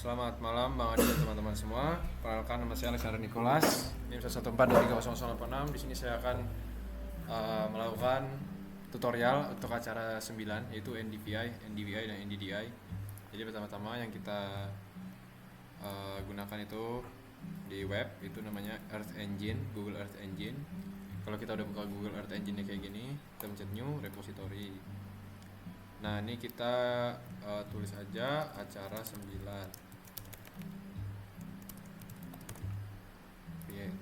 Selamat malam Bang Adi dan teman-teman semua. Perkenalkan, nama saya Alexander Nicholas. NIM 114230086. Di sini saya akan melakukan tutorial untuk acara 9 yaitu NDVI dan NDDI. Jadi pertama-tama yang kita gunakan itu di web itu namanya Earth Engine, Google Earth Engine. Kalau kita udah buka Google Earth Engine kayak gini, kita pencet new repository. Nah, ini kita tulis aja acara 9. Create.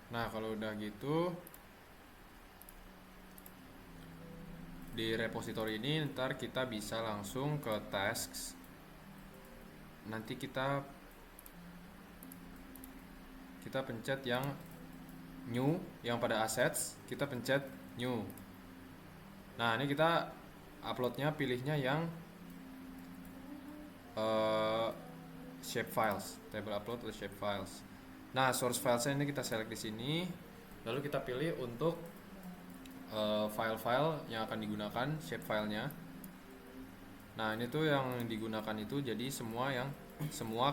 Nah, kalau udah gitu di repository ini ntar kita bisa langsung ke tasks. Nanti kita pencet yang new, yang pada assets kita pencet new. Nah, ini kita uploadnya pilihnya yang shape files, table upload atau shape files. Nah, source filesnya ini kita select di sini, lalu kita pilih untuk file-file yang akan digunakan shape filenya. Nah, ini tuh yang digunakan itu jadi semua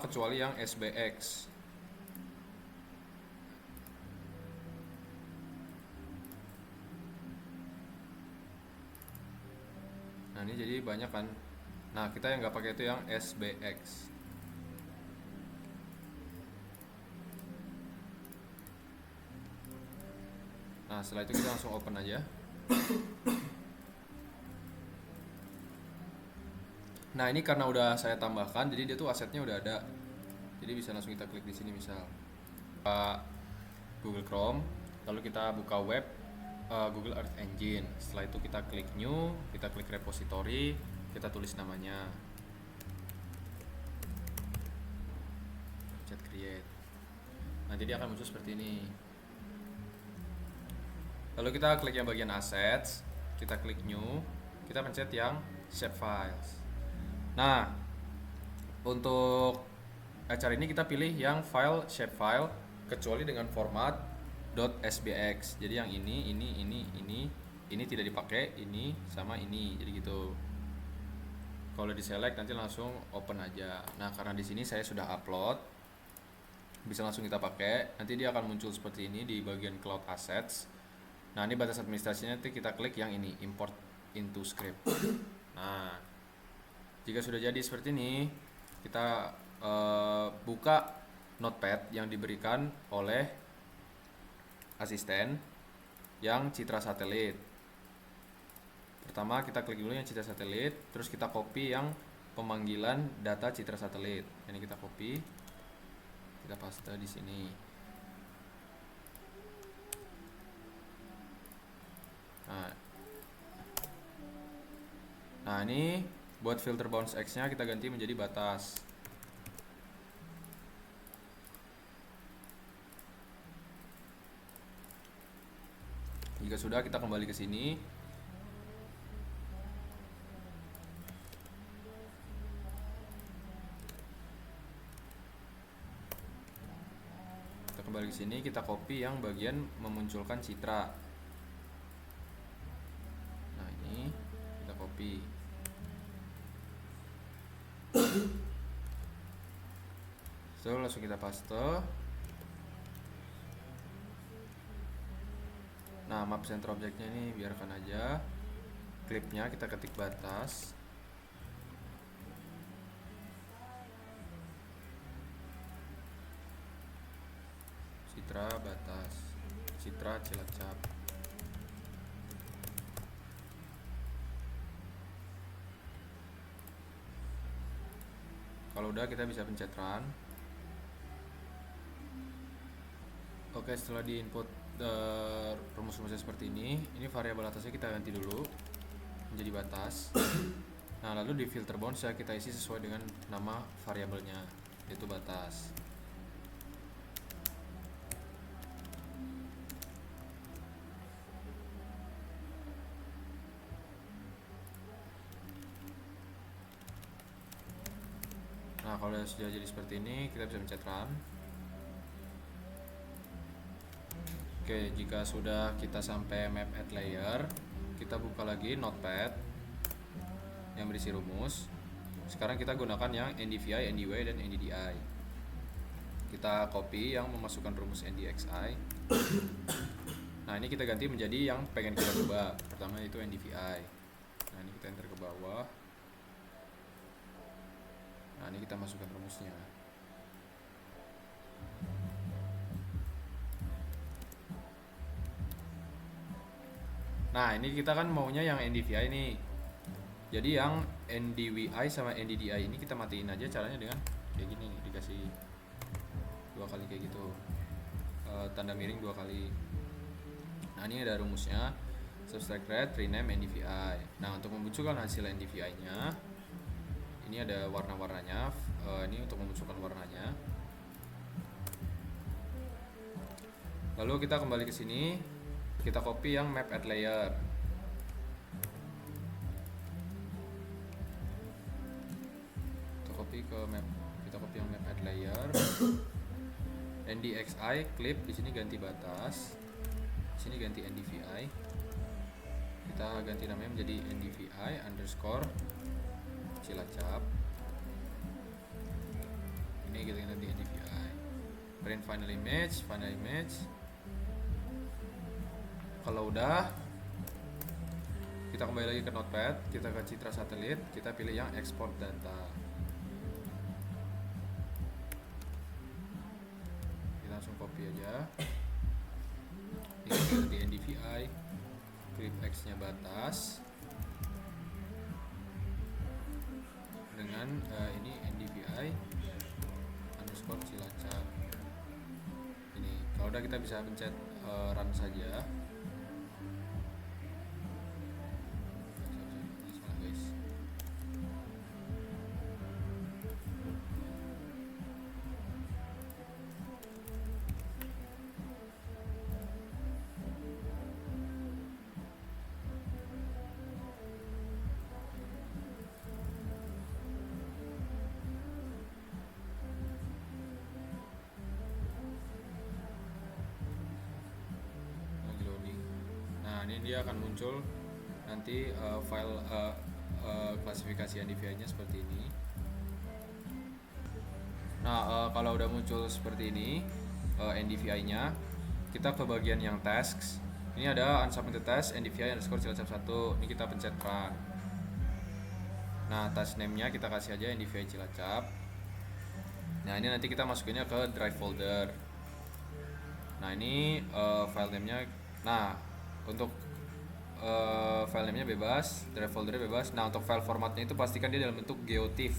kecuali yang SBX. Nah, ini jadi banyak kan. Nah, kita yang nggak pakai itu yang SBX. Nah, setelah itu kita langsung open aja. Nah, ini karena udah saya tambahkan, jadi dia tuh asetnya udah ada. Jadi bisa langsung kita klik di sini misal Google Chrome, lalu kita buka web Google Earth Engine. Setelah itu kita klik new, kita klik repository, kita tulis namanya, pencet create. Nanti dia akan muncul seperti ini. Lalu kita klik yang bagian assets, kita klik new, kita pencet yang shape files. Nah, untuk acara ini kita pilih yang file shape file kecuali dengan format .sbx. Jadi yang ini tidak dipakai, ini sama ini. Jadi gitu. Kalau di select nanti langsung open aja. Nah, karena di sini saya sudah upload, bisa langsung kita pakai. Nanti dia akan muncul seperti ini di bagian cloud assets. Nah, ini batas administrasinya, nanti kita klik yang ini, import into script. Nah, jika sudah jadi seperti ini, kita buka notepad yang diberikan oleh asisten yang citra satelit. Pertama kita klik dulu yang citra satelit, terus kita copy yang pemanggilan data citra satelit. Ini kita copy, kita paste di sini. Nah, ini buat filter bounce X-nya kita ganti menjadi batas. Jika sudah, kita kembali ke sini. Kita kembali ke sini, kita copy yang bagian memunculkan citra. Nah, ini kita copy. So, langsung kita paste. Nah, map center objeknya ini biarkan aja. Klipnya kita ketik batas. Citra batas. Citra Cilacap. Kalau udah, kita bisa pencet run. Oke, setelah di input rumus-rumusnya seperti ini variabel atasnya kita ganti dulu menjadi batas. Nah, lalu di filter bounds ya kita isi sesuai dengan nama variabelnya, yaitu batas. Nah, kalau sudah jadi seperti ini, kita bisa pencet run. Oke, jika sudah kita sampai map add layer, kita buka lagi notepad yang berisi rumus. Sekarang kita gunakan yang NDVI, NDWI, dan NDDI. Kita copy yang memasukkan rumus NDXI. Nah, ini kita ganti menjadi yang pengen kita coba. Pertama itu NDVI. Nah, ini kita enter ke bawah. Nah, ini kita masukkan rumusnya. Nah, ini kita kan maunya yang NDVI nih. Jadi yang NDWI sama NDDI ini kita matiin aja, caranya dengan kayak gini, dikasih 2 kali kayak gitu, tanda miring 2 kali. Nah, ini ada rumusnya, subtract red, rename NDVI. Nah, untuk memunculkan hasil NDVI nya ini ada warna-warnanya. Ini untuk memunculkan warnanya. Lalu kita kembali ke sini, kita copy yang map add layer. Kita copy yang map add layer. NDXI clip di sini ganti batas. Di sini ganti NDVI. Kita ganti namanya menjadi NDVI underscore Cilacap. Ini kita ganti NDVI. Print final image. Kalau udah, kita kembali lagi ke Notepad, kita ke Citra Satelit, kita pilih yang export data. Kita langsung copy aja. Ini kita ganti NDVI, clip X-nya batas. Dengan ini NDVI underscore Cilacap. Ini kalau udah kita bisa pencet run saja. Ini dia akan muncul nanti file klasifikasi NDVI-nya seperti ini. Nah, kalau udah muncul seperti ini NDVI-nya, kita ke bagian yang tasks. Ini ada unsubmitted task NDVI underscore Cilacap 1. Ini kita pencet run. Nah, task name-nya kita kasih aja NDVI Cilacap. Nah, ini nanti kita masukinnya ke drive folder. Nah, ini file name-nya. Nah, untuk file name-nya bebas, drive folder-nya bebas. Nah, untuk file formatnya itu pastikan dia dalam bentuk geotiff.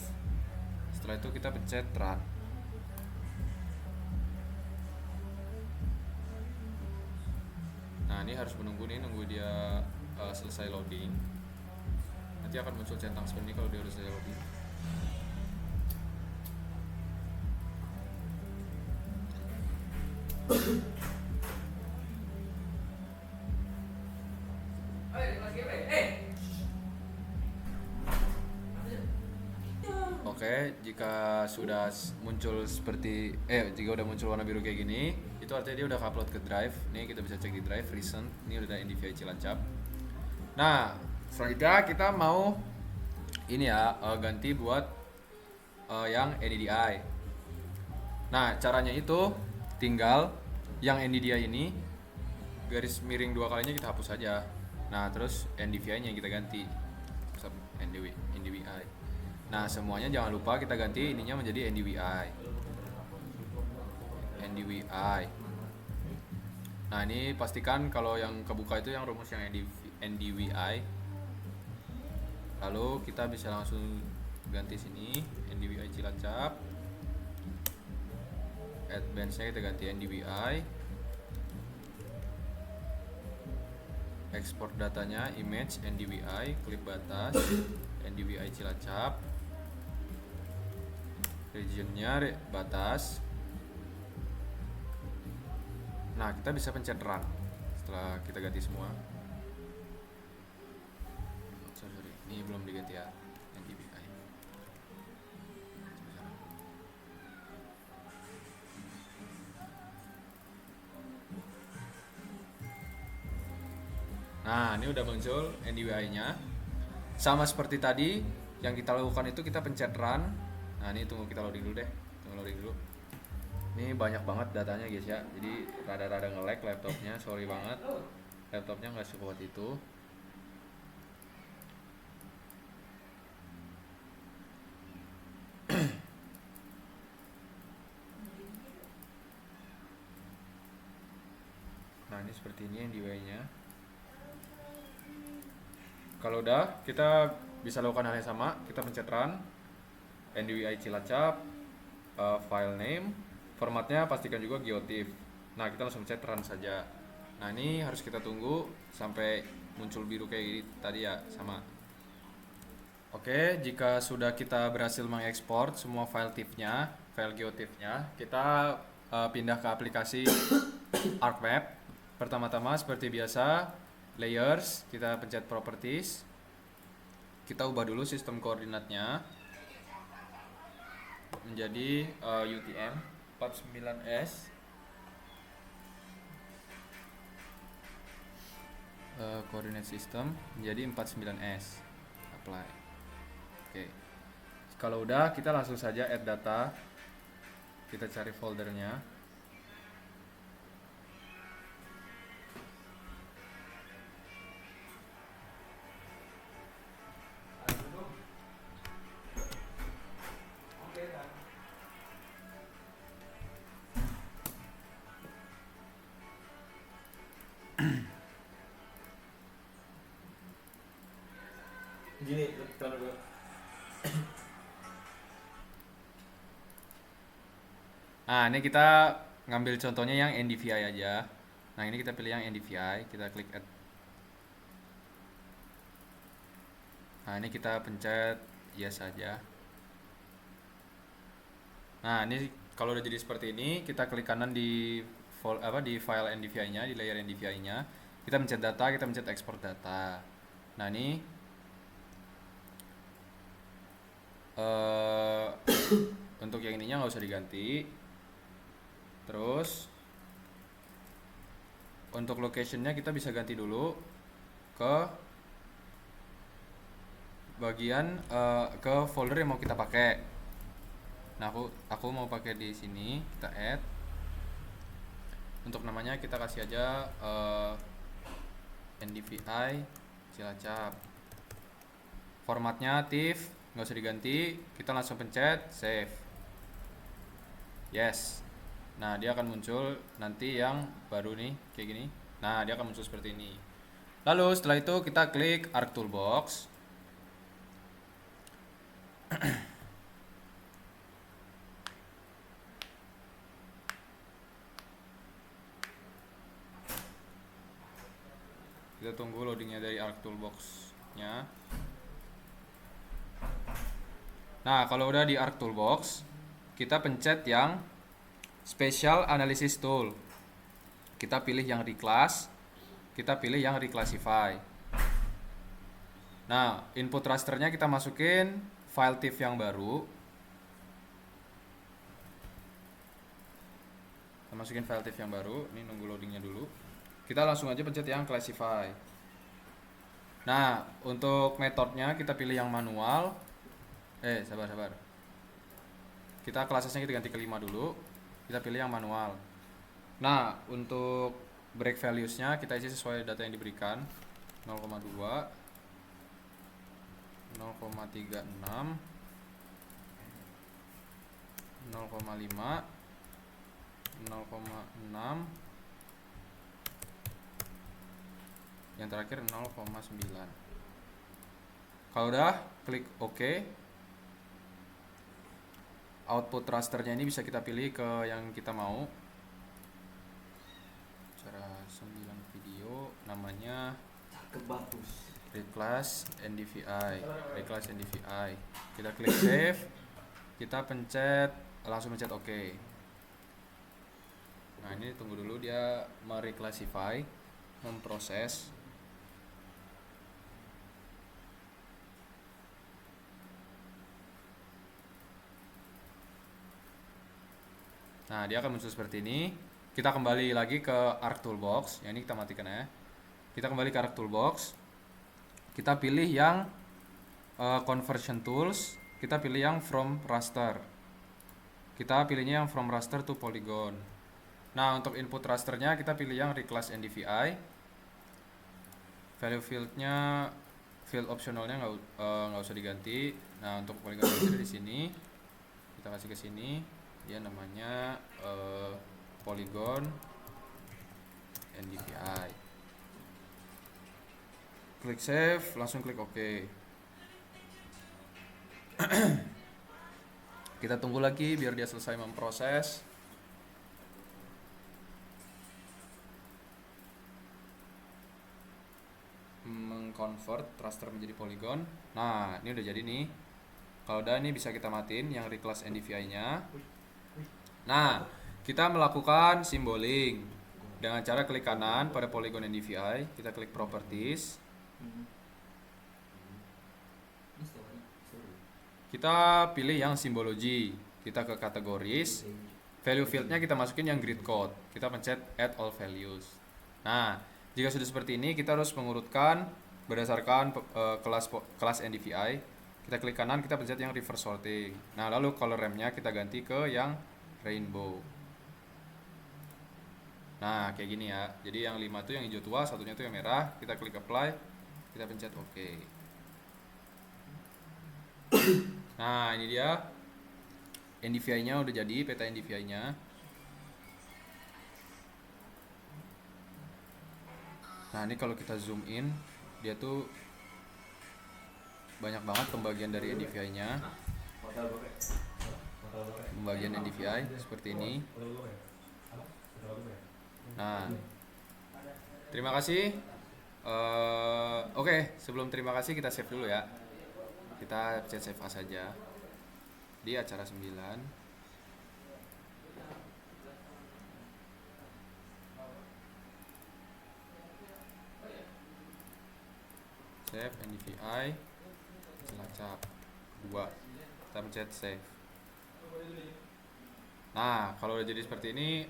Setelah itu kita pencet run. Nah, ini harus nunggu dia selesai loading. Nanti akan muncul centang seperti ini kalau dia udah selesai loading. Oke, jika sudah muncul jika udah muncul warna biru kayak gini, itu artinya dia udah upload ke drive. Nih kita bisa cek di drive recent. Ini udah NDVI Cilacap. Nah, selanjutnya kita mau ini ya ganti buat yang NDDI. Nah, caranya itu tinggal yang NDDI ini garis miring 2 kalinya kita hapus saja. Nah, terus NDVI-nya yang kita ganti NDWI. Nah, semuanya jangan lupa kita ganti ininya menjadi NDWI. Nah, ini pastikan kalau yang kebuka itu yang rumus yang NDWI. Lalu kita bisa langsung ganti sini NDWI Cilacap. Advance-nya kita ganti NDWI. Export datanya image NDWI, clip batas NDWI Cilacap. Region-nya batas. Nah, kita bisa pencet run setelah kita ganti semua. Sorry, ini belum diganti ya NDWI. Nah, ini udah muncul NDWI-nya. Sama seperti tadi, yang kita lakukan itu kita pencet run. Nah ini tunggu kita loading dulu deh, tunggu loading dulu. Ini banyak banget datanya guys ya, jadi rada-rada nge-lag laptopnya, sorry banget, laptopnya nggak sekuat itu. Nah ini seperti ini yang NDVI-nya. Kalau udah, kita bisa lakukan hal yang sama, kita pencet run, NDVI Cilacap, file name, formatnya pastikan juga geotiff. Nah kita langsung pencet run saja. Nah ini harus kita tunggu sampai muncul biru kayak gini tadi ya, sama. Oke, jika sudah kita berhasil mengekspor semua file TIFF-nya, file geotiff-nya, kita pindah ke aplikasi ArcMap. Pertama-tama seperti biasa, layers, kita pencet properties. Kita ubah dulu sistem koordinatnya menjadi UTM 49S. Coordinate system menjadi 49S. Apply. Oke. Kalau udah, kita langsung saja add data. Kita cari foldernya. Gini, kalau dulu. Nah, ini kita ngambil contohnya yang NDVI aja. Nah, ini kita pilih yang NDVI, kita klik add. Nah, ini kita pencet yes saja. Nah, ini kalau udah jadi seperti ini, kita klik kanan di di file NDVI-nya, di layer NDVI-nya. Kita pencet data, kita pencet export data. Nah, ini untuk yang ininya nggak usah diganti. Terus untuk locationnya kita bisa ganti dulu ke bagian ke folder yang mau kita pakai. Nah aku mau pakai di sini, kita add. Untuk namanya kita kasih aja NDVI Cilacap. Formatnya TIFF, nggak usah diganti. Kita langsung pencet save. Yes. Nah dia akan muncul nanti yang baru nih kayak gini. Nah dia akan muncul seperti ini. Lalu setelah itu kita klik Arc Toolbox. Kita tunggu loadingnya dari Arc Toolbox-nya. Nah kalau udah di Arc Toolbox, kita pencet yang Special Analysis Tool. Kita pilih yang Reclass, kita pilih yang Reclassify. Nah, input rasternya kita masukin file TIFF yang baru. Kita masukin file TIFF yang baru. Ini nunggu loadingnya dulu. Kita langsung aja pencet yang Classify. Nah, untuk metodenya kita pilih yang manual. Sabar. Kita classesnya kita ganti ke 5 dulu. Kita pilih yang manual. Nah, untuk break values-nya kita isi sesuai data yang diberikan. 0,2, 0,36, 0,5, 0,6, yang terakhir 0,9. Kalau udah, klik OK. Output rasternya ini bisa kita pilih ke yang kita mau. Cara 9 video, namanya Kebagus. Reclass NDVI. Kita klik save. Kita pencet, langsung pencet OK. Nah ini tunggu dulu dia mereclassify, memproses. Nah dia akan muncul seperti ini. Kita kembali lagi ke Arc Toolbox. Yang ini kita matikan ya. Kita kembali ke Arc Toolbox. Kita pilih yang conversion tools, kita pilih yang from raster. Kita pilihnya yang from raster to polygon. Nah, untuk input rasternya kita pilih yang reclass NDVI. Value fieldnya, field optionalnya nggak usah diganti. Nah, untuk polygon raster di sini kita kasih ke sini, dia namanya polygon NDVI. Klik save, langsung klik OK. Kita tunggu lagi biar dia selesai memproses. Mengconvert raster menjadi polygon. Nah, ini udah jadi nih. Kalau udah, ini bisa kita matiin yang reclass NDVI-nya. Nah, kita melakukan symboling dengan cara klik kanan pada polygon NDVI, kita klik properties. Kita pilih yang simbology, kita ke kategoris, value fieldnya kita masukin yang grid code, kita pencet add all values. Nah, jika sudah seperti ini, kita harus mengurutkan berdasarkan kelas NDVI. Kita klik kanan, kita pencet yang reverse sorting. Nah, lalu color ramp-nya kita ganti ke yang rainbow. Nah, kayak gini ya. Jadi yang 5 itu yang hijau tua, satunya itu yang merah. Kita klik apply, kita pencet OK. Nah, ini dia NDVI-nya udah jadi, peta NDVI-nya. Nah, ini kalau kita zoom in, dia tuh banyak banget pembagian dari NDVI-nya. Pembagian NDVI seperti ini. Nah, terima kasih. Oke, sebelum terima kasih kita save dulu ya. Kita chat save as saja di acara 9. Save NDVI Cilacap 2. Kita pencet save. Nah, kalau udah jadi seperti ini,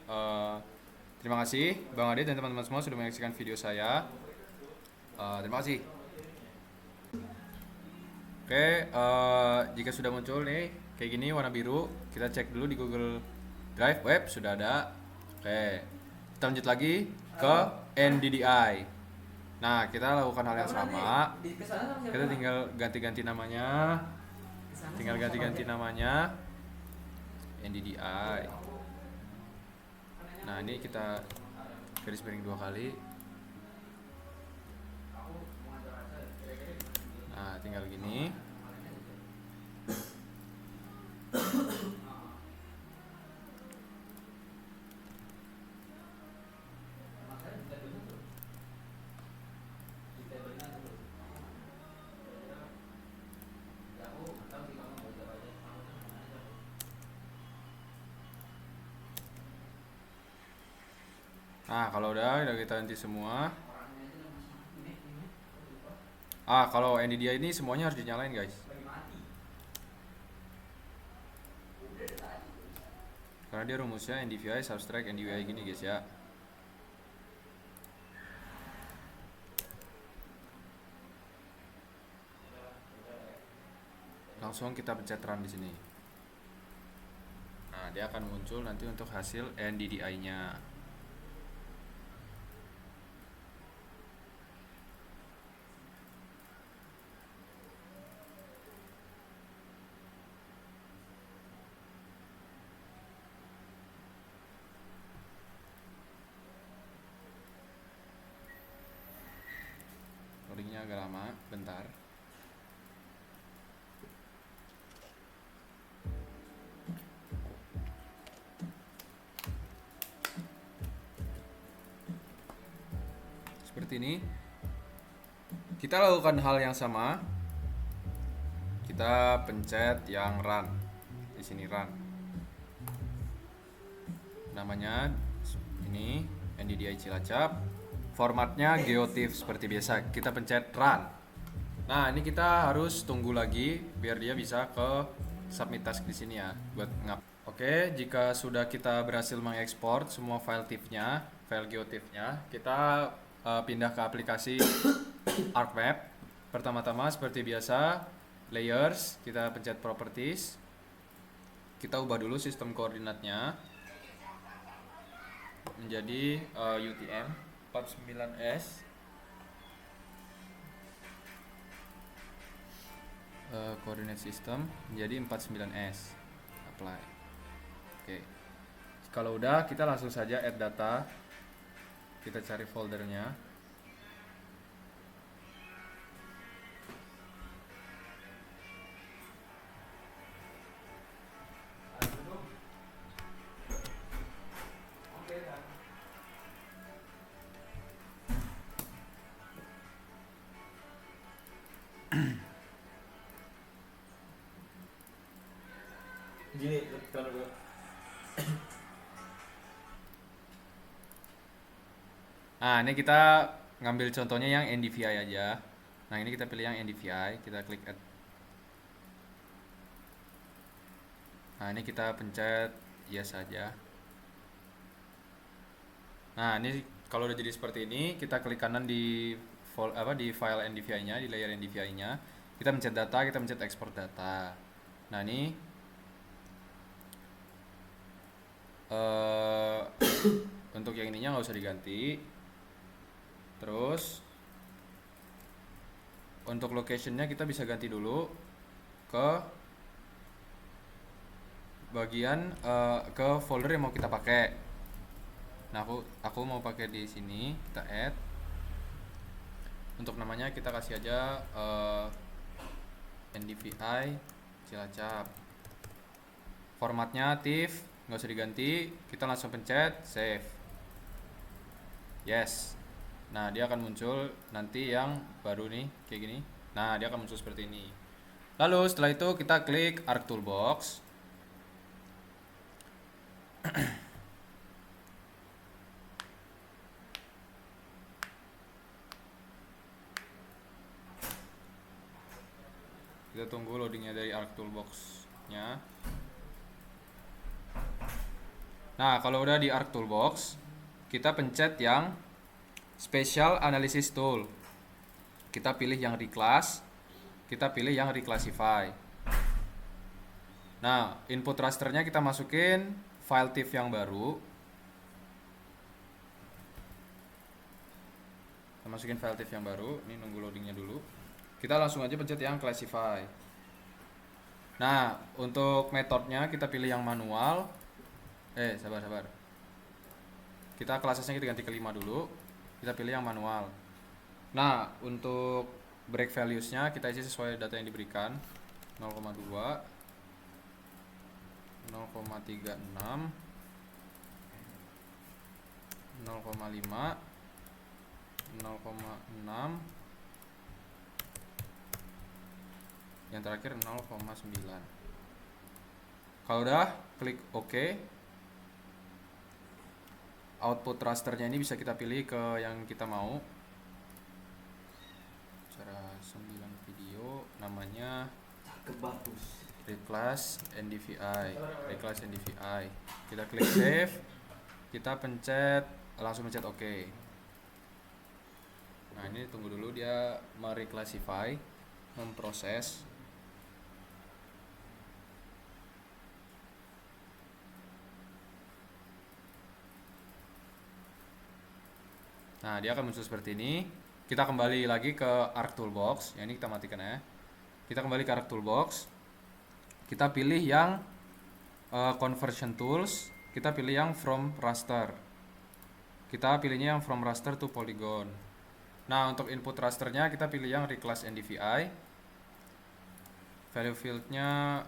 terima kasih Bang Adit dan teman-teman semua sudah menyaksikan video saya. Terima kasih. Oke, jika sudah muncul nih kayak gini warna biru, kita cek dulu di Google Drive web sudah ada. Oke, kita lanjut lagi ke NDDI. Nah, kita lakukan hal yang sama. Kita tinggal ganti-ganti namanya. NDDI. Nah, ini kita garis miring 2 kali. Nah, tinggal gini. Nah, kalau udah kita ganti semua. Kalau NVIDIA ini semuanya harus dinyalain, guys. Karena dia rumusnya NDVI subtract NDVI gini, guys ya. Langsung kita pencet run di sini. Nah, dia akan muncul nanti untuk hasil NDDI-nya. Loadingnya agak lama, bentar. Seperti ini. Kita lakukan hal yang sama. Kita pencet yang run. Di sini run. Namanya ini NDDI Cilacap. Formatnya geotiff seperti biasa. Kita pencet run. Nah, ini kita harus tunggu lagi biar dia bisa ke submit task di sini ya, buat ngap. Oke, jika sudah kita berhasil mengekspor semua file TIFF-nya, file geotiff-nya, kita pindah ke aplikasi ArcMap. Pertama-tama seperti biasa, layers, kita pencet properties. Kita ubah dulu sistem koordinatnya menjadi UTM 49S. Coordinate system menjadi 49S. Apply. Oke. Kalau udah, kita langsung saja add data. Kita cari foldernya. Gini, kalau gue Nah, ini kita ngambil contohnya yang NDVI aja. Nah, ini kita pilih yang NDVI, kita klik add. Nah, ini kita pencet yes saja. Nah, ini kalau udah jadi seperti ini, kita klik kanan di di file NDVI-nya, di layer NDVI-nya. Kita pencet data, kita pencet export data. Nah, ini untuk yang ininya nggak usah diganti. Terus untuk location-nya kita bisa ganti dulu ke bagian ke folder yang mau kita pakai. Nah, aku mau pakai di sini, kita add. Untuk namanya kita kasih aja NDVI Cilacap. Formatnya TIFF, nggak usah diganti. Kita langsung pencet save. Yes. Nah, dia akan muncul nanti yang baru nih, kayak gini. Nah, dia akan muncul seperti ini. Lalu setelah itu kita klik Arc Toolbox. Kita tunggu loadingnya dari Arc Toolbox-nya. Nah, kalau udah di Arc Toolbox, kita pencet yang Special Analysis Tool. Kita pilih yang Reclass, kita pilih yang Reclassify. Nah, input rasternya kita masukin file TIFF yang baru. Kita masukin file TIFF yang baru. Ini nunggu loadingnya dulu. Kita langsung aja pencet yang Classify. Nah, untuk metodenya kita pilih yang manual. Sabar. Kita classesnya kita ganti ke 5 dulu. Kita pilih yang manual. Nah, untuk break values-nya kita isi sesuai data yang diberikan. 0,2, 0,36, 0,5, 0,6, yang terakhir 0,9. Kalau udah, klik OK. Output rasternya ini bisa kita pilih ke yang kita mau. Cara 9 video, namanya bagus. Reclass NDVI. Kita klik save. Kita langsung pencet OK. Nah, ini tunggu dulu dia mereclassify, memproses. Nah, dia akan muncul seperti ini. Kita kembali lagi ke Arc Toolbox. Ya, ini kita matikan ya. Kita kembali ke Arc Toolbox. Kita pilih yang Conversion Tools. Kita pilih yang From Raster. Kita pilihnya yang From Raster to Polygon. Nah, untuk input rasternya kita pilih yang Reclass NDVI. Value fieldnya,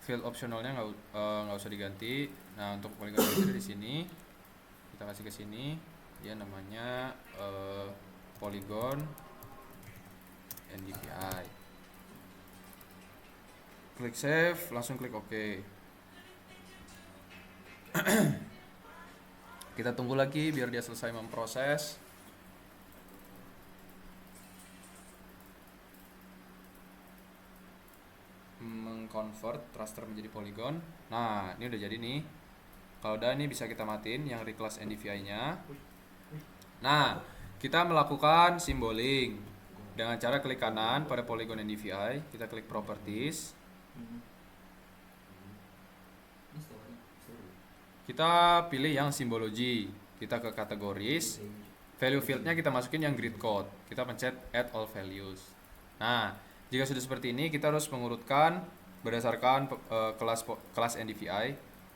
field optionalnya nggak usah diganti. Nah, untuk polygon di sini kita kasih ke sini. Dia namanya Polygon NDVI. Klik save, langsung klik OK. Kita tunggu lagi biar dia selesai memproses. Mengconvert raster menjadi polygon. Nah, ini udah jadi nih. Kalau udah, ini bisa kita matiin yang Reclass NDVI-nya. Nah, kita melakukan symboling. dengan cara klik kanan pada polygon NDVI, kita klik properties, kita pilih yang simbology, kita ke kategoris, value fieldnya kita masukin yang grid code, kita pencet add all values. Nah, jika sudah seperti ini, kita harus mengurutkan berdasarkan kelas NDVI.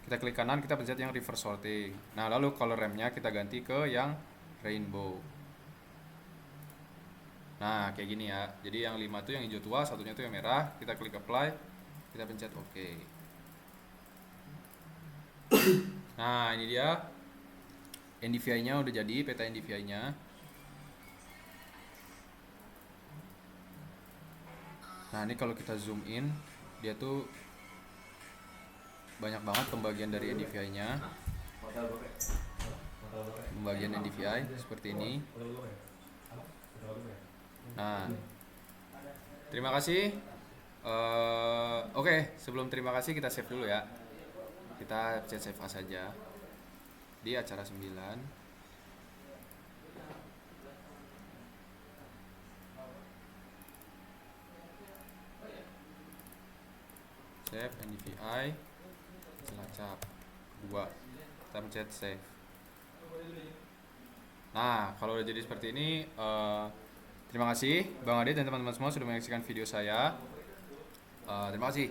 Kita klik kanan, kita pencet yang reverse sorting. Nah, lalu color ramp-nya kita ganti ke yang rainbow. Nah, kayak gini ya. Jadi yang 5 itu yang hijau tua, satunya itu yang merah. Kita klik apply, kita pencet OK. Nah, ini dia NDVI-nya udah jadi, peta NDVI-nya. Nah, ini kalau kita zoom in, dia tuh banyak banget pembagian dari NDVI-nya. Pembagian NDVI seperti ini. Nah, terima kasih. Oke, sebelum terima kasih kita save dulu ya. Kita chat save as saja di acara 9. Save NDVI Cilacap 2, kita pencet save. Nah, kalau udah jadi seperti ini, terima kasih Bang Ade dan teman-teman semua sudah menyaksikan video saya. Terima kasih.